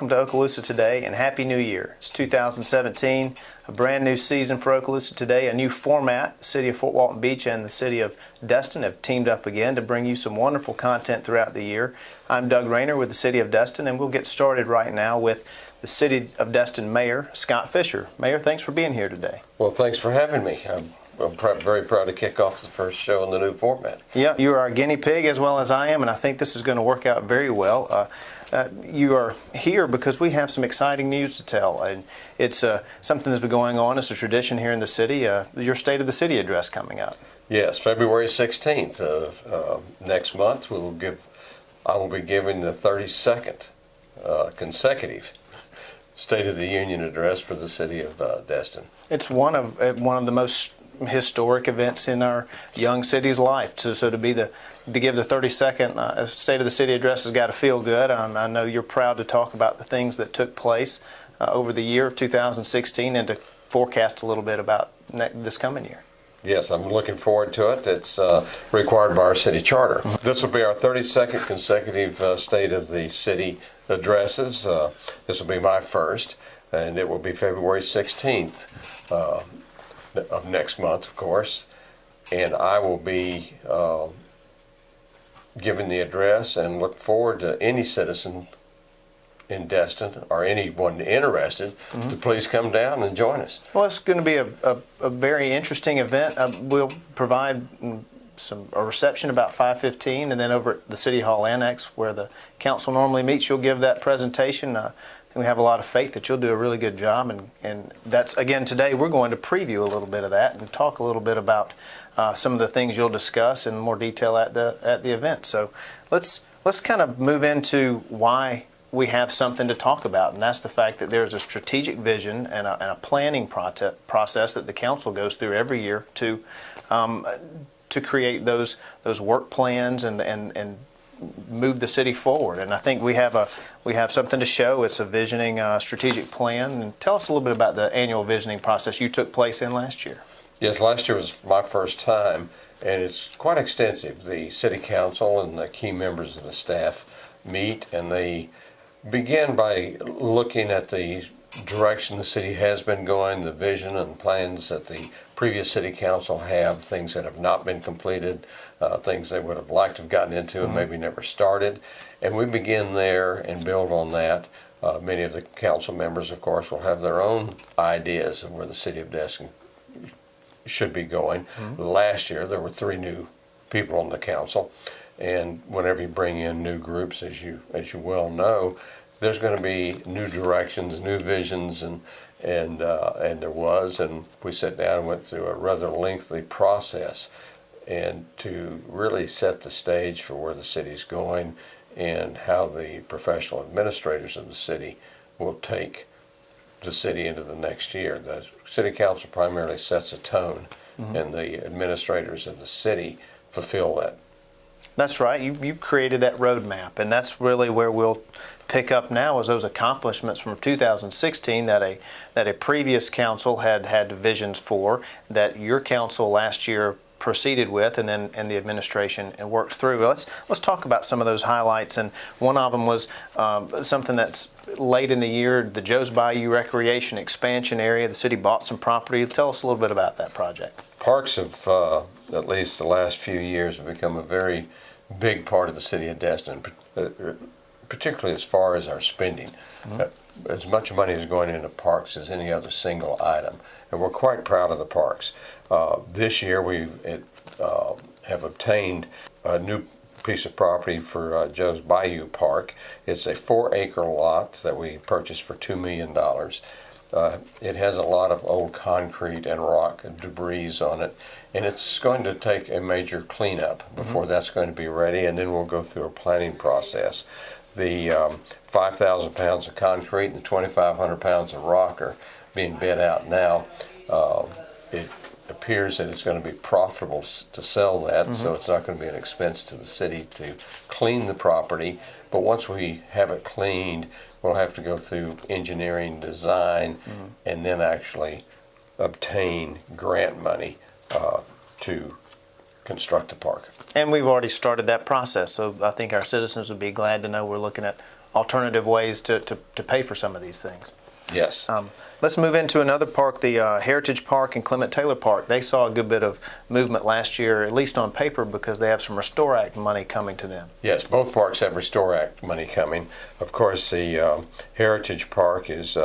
welcome to Okaloosa Today and Happy New Year. It's 2017, a brand new season for Okaloosa Today, a new format. The City of Fort Walton Beach and the City of Destin have teamed up again to bring you some wonderful content throughout the year. I'm Doug Rayner with the City of Destin, and we'll get started right now with the City of Destin Mayor, Scott Fischer. Mayor, thanks for being here today. Well, thanks for having me. I'm very proud to kick off the first show in the new format. Yeah, you are our guinea pig as well as I am, and I think this is going to work out very well. You are here because we have some exciting news to tell, and it's something that's been going on. It's a tradition here in the city. Your State of the City address coming up. Yes, February 16th next month. I will be giving the 32nd consecutive State of the Union address for the City of Destin. It's one of the most historic events in our young city's life. So to give the 32nd State of the City address has got to feel good. I know you're proud to talk about the things that took place over the year of 2016 and to forecast a little bit about this coming year. Yes, I'm looking forward to it. It's required by our city charter. This will be our 32nd consecutive State of the City addresses. This will be my first, and it will be February 16th of next month, of course. And I will be giving the address and look forward to any citizen in Destin or anyone interested to please come down and join us. Well, it's going to be a very interesting event. We'll provide a reception about 5:15, and then over at the City Hall Annex where the council normally meets, you'll give that presentation. We have a lot of faith that you'll do a really good job, and that's, again, today we're going to preview a little bit of that and talk a little bit about some of the things you'll discuss in more detail at the event. So let's kind of move into why we have something to talk about, and that's the fact that there's a strategic vision and a planning process that the council goes through every year to create those work plans and move the city forward. And I think we have something to show. It's a visioning strategic plan. And tell us a little bit about the annual visioning process you took place in last year. Yes, last year was my first time, and it's quite extensive. The city council and the key members of the staff meet, and they begin by looking at the direction the city has been going, the vision and plans that the previous city council have, things that have not been completed, things they would have liked to have gotten into and maybe never started. And we begin there and build on that. Many of the council members, of course, will have their own ideas of where the city of Destin should be going. Last year there were 3 new people on the council, and whenever you bring in new groups, as you well know, there's going to be new directions, new visions, and there was, and we sat down and went through a rather lengthy process and to really set the stage for where the city's going and how the professional administrators of the city will take the city into the next year. The city council primarily sets a tone, and the administrators of the city fulfill that. That's right. You created that roadmap, and that's really where we'll pick up now, is those accomplishments from 2016 that a previous council had visions for, that your council last year proceeded with, and the administration and worked through. Let's talk about some of those highlights, and one of them was something that's late in the year, the Joe's Bayou Recreation Expansion Area. The city bought some property. Tell us a little bit about that project. Parks have, at least the last few years, have become a very big part of the city of Destin, particularly as far as our spending. As much money is going into parks as any other single item, and we're quite proud of the parks. This year we have obtained a new piece of property for Joe's Bayou Park. It's a 4-acre lot that we purchased for $2 million. It has a lot of old concrete and rock and debris on it, and it's going to take a major cleanup before that's going to be ready, and then we'll go through a planning process. The 5,000 pounds of concrete and the 2,500 pounds of rock are being bid out now. It appears that it's going to be profitable to sell that, so it's not going to be an expense to the city to clean the property. But once we have it cleaned, we'll have to go through engineering, design, and then actually obtain grant money to construct the park. And we've already started that process, so I think our citizens would be glad to know we're looking at alternative ways to pay for some of these things. Yes. Let's move into another park, the Heritage Park and Clement Taylor Park. They saw a good bit of movement last year, at least on paper, because they have some Restore Act money coming to them. Yes, both parks have Restore Act money coming. Of course, the Heritage Park is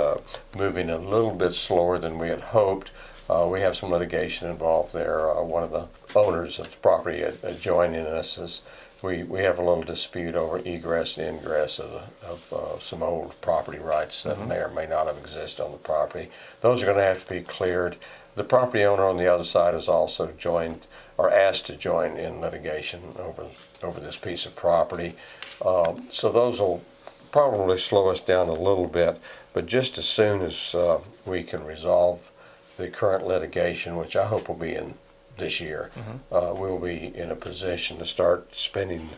moving a little bit slower than we had hoped. We have some litigation involved there. One of the owners of the property adjoining us is we have a little dispute over egress and ingress of some old property rights that may or may not have existed on the property. Those are going to have to be cleared. The property owner on the other side has also joined or asked to join in litigation over this piece of property. So those will probably slow us down a little bit, but just as soon as we can resolve the current litigation, which I hope will be in this year, we'll be in a position to start spending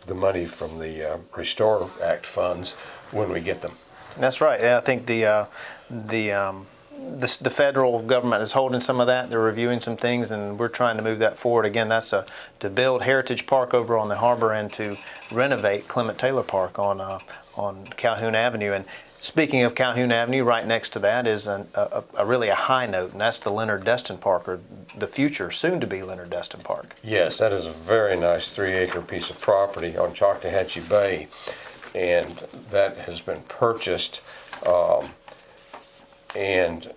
the money from the Restore Act funds when we get them. That's right. Yeah, I think the federal government is holding some of that. They're reviewing some things, and we're trying to move that forward. Again, that's to build Heritage Park over on the harbor and to renovate Clement Taylor Park on Calhoun Avenue. And speaking of Calhoun Avenue, right next to that is really a high note, and that's the Leonard Destin Park, or the future, soon-to-be Leonard Destin Park. Yes, that is a very nice 3-acre piece of property on Choctawhatchee Bay, and that has been purchased and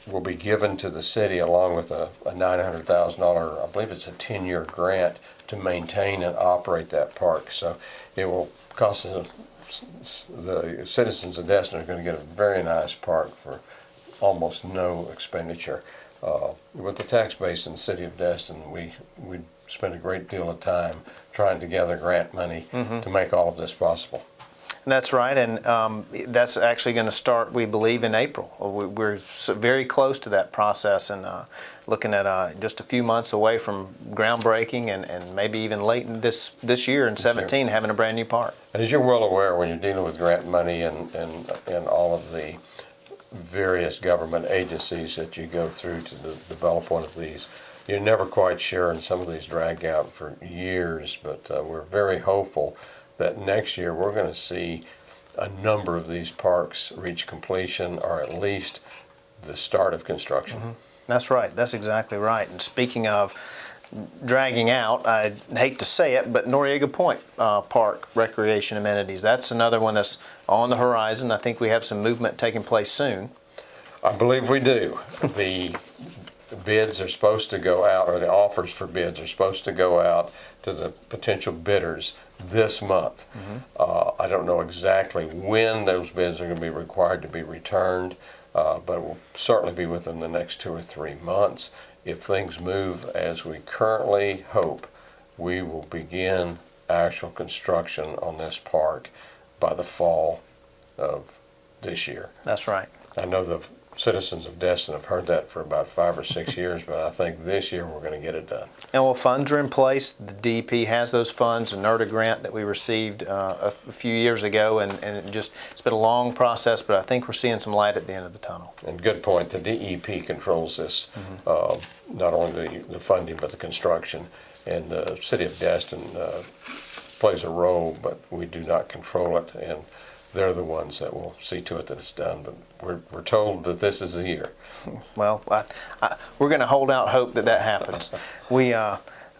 will be given to the city along with a $900,000, I believe it's a 10-year grant to maintain and operate that park. So it will cost the citizens of Destin are going to get a very nice park for almost no expenditure. With the tax base in the city of Destin, we spend a great deal of time trying to gather grant money to make all of this possible. That's right, and that's actually going to start, we believe, in April. We're very close to that process, and looking at just a few months away from groundbreaking, and maybe even late in this year in 17 having a brand new park. And as you're well aware, when you're dealing with grant money and all of the various government agencies that you go through to develop one of these, you're never quite sure, and some of these drag out for years, but we're very hopeful that next year we're going to see a number of these parks reach completion, or at least the start of construction. That's right. That's exactly right. And speaking of dragging out, I hate to say it, but Noriega Point Park recreation amenities, that's another one that's on the horizon. I think we have some movement taking place soon. I believe we do. The bids are supposed to go out, or the offers for bids are supposed to go out to the potential bidders this month. I don't know exactly when those bids are going to be required to be returned, but it will certainly be within the next 2 or 3 months. If things move as we currently hope, we will begin actual construction on this park by the fall of this year. That's right. I know the citizens of Destin have heard that for about 5 or 6 years, but I think this year we're going to get it done. And well, funds are in place. The DEP has those funds, a NERDA grant that we received a few years ago, and it's been a long process, but I think we're seeing some light at the end of the tunnel. And good point, the DEP controls this, not only the funding, but the construction. And the city of Destin plays a role, but we do not control it, and they're the ones that will see to it that it's done. But we're told that this is the year. Well, we're going to hold out hope that happens.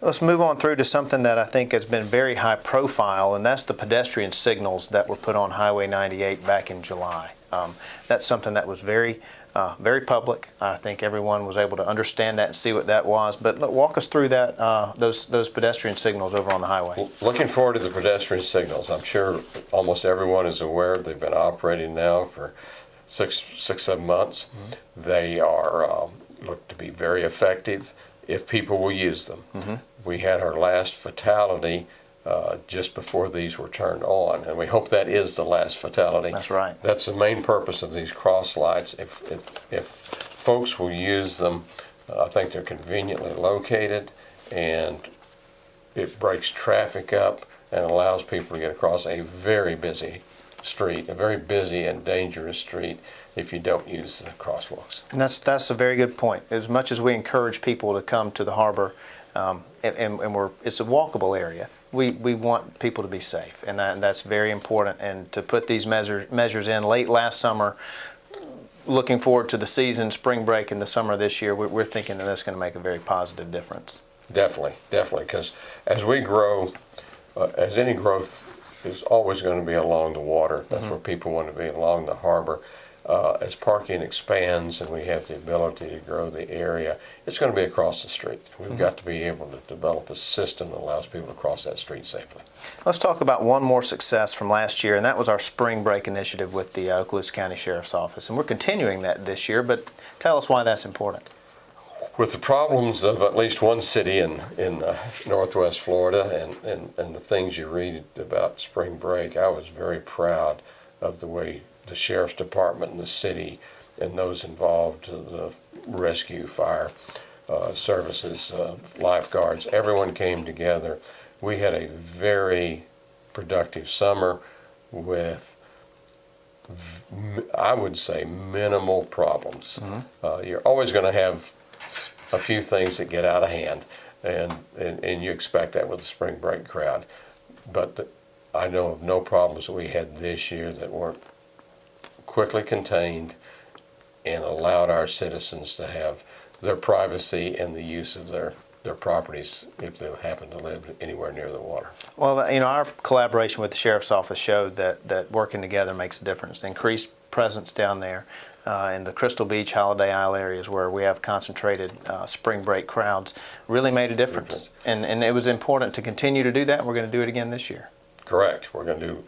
Let's move on through to something that I think has been very high profile, and that's the pedestrian signals that were put on Highway 98 back in July. That's something that was very public. I think everyone was able to understand that and see what that was. But walk us through that, those pedestrian signals over on the highway. Looking forward to the pedestrian signals. I'm sure almost everyone is aware they've been operating now for 6-7 months. They are look to be very effective if people will use them. We had our last fatality just before these were turned on, and we hope that is the last fatality. That's right. That's the main purpose of these cross lights. If folks will use them, I think they're conveniently located, and it breaks traffic up and allows people to get across a very busy street, a very busy and dangerous street, if you don't use the crosswalks. And that's a very good point. As much as we encourage people to come to the harbor it's a walkable area. We want people to be safe, and that's very important. And to put these measures in late last summer, looking forward to the season, spring break, and the summer this year, we're thinking that that's going to make a very positive difference. Definitely, because as we grow, as any growth is always going to be along the water. That's where people want to be, along the harbor. As parking expands and we have the ability to grow the area, it's going to be across the street. We've got to be able to develop a system that allows people to cross that street safely. Let's talk about one more success from last year, and that was our spring break initiative with the Okaloosa County Sheriff's Office. And we're continuing that this year, but tell us why that's important. With the problems of at least one city in Northwest Florida and the things you read about spring break, I was very proud of the way the Sheriff's Department and the city and those involved, the rescue, fire services, lifeguards, everyone came together. We had a very productive summer with, I would say, minimal problems. You're always going to have a few things that get out of hand, and you expect that with the spring break crowd. But I know of no problems that we had this year that weren't quickly contained and allowed our citizens to have their privacy and the use of their properties if they happen to live anywhere near the water. Well, our collaboration with the Sheriff's Office showed that working together makes a difference. Increased presence down there in the Crystal Beach, Holiday Isle areas where we have concentrated spring break crowds really made a difference. And it was important to continue to do that, and we're going to do it again this year. Correct. We're going to do,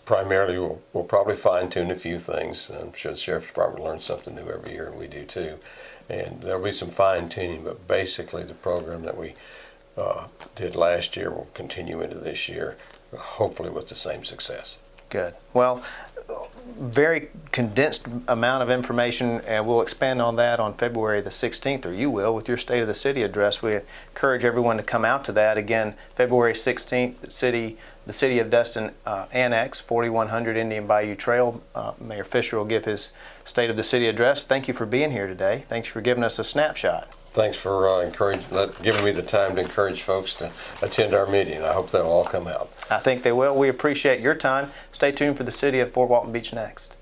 primarily, we'll probably fine-tune a few things. I'm sure the Sheriff's Department learns something new every year, and we do too. And there'll be some fine-tuning, but basically the program that we did last year will continue into this year, hopefully with the same success. Good. Well, very condensed amount of information, and we'll expand on that on February the 16th, or you will, with your State of the City address. We encourage everyone to come out to that. Again, February 16th, the City of Destin Annex, 4100 Indian Bayou Trail. Mayor Fischer will give his State of the City address. Thank you for being here today. Thanks for giving us a snapshot. Thanks for giving me the time to encourage folks to attend our meeting. I hope they'll all come out. I think they will. We appreciate your time. Stay tuned for the City of Fort Walton Beach next.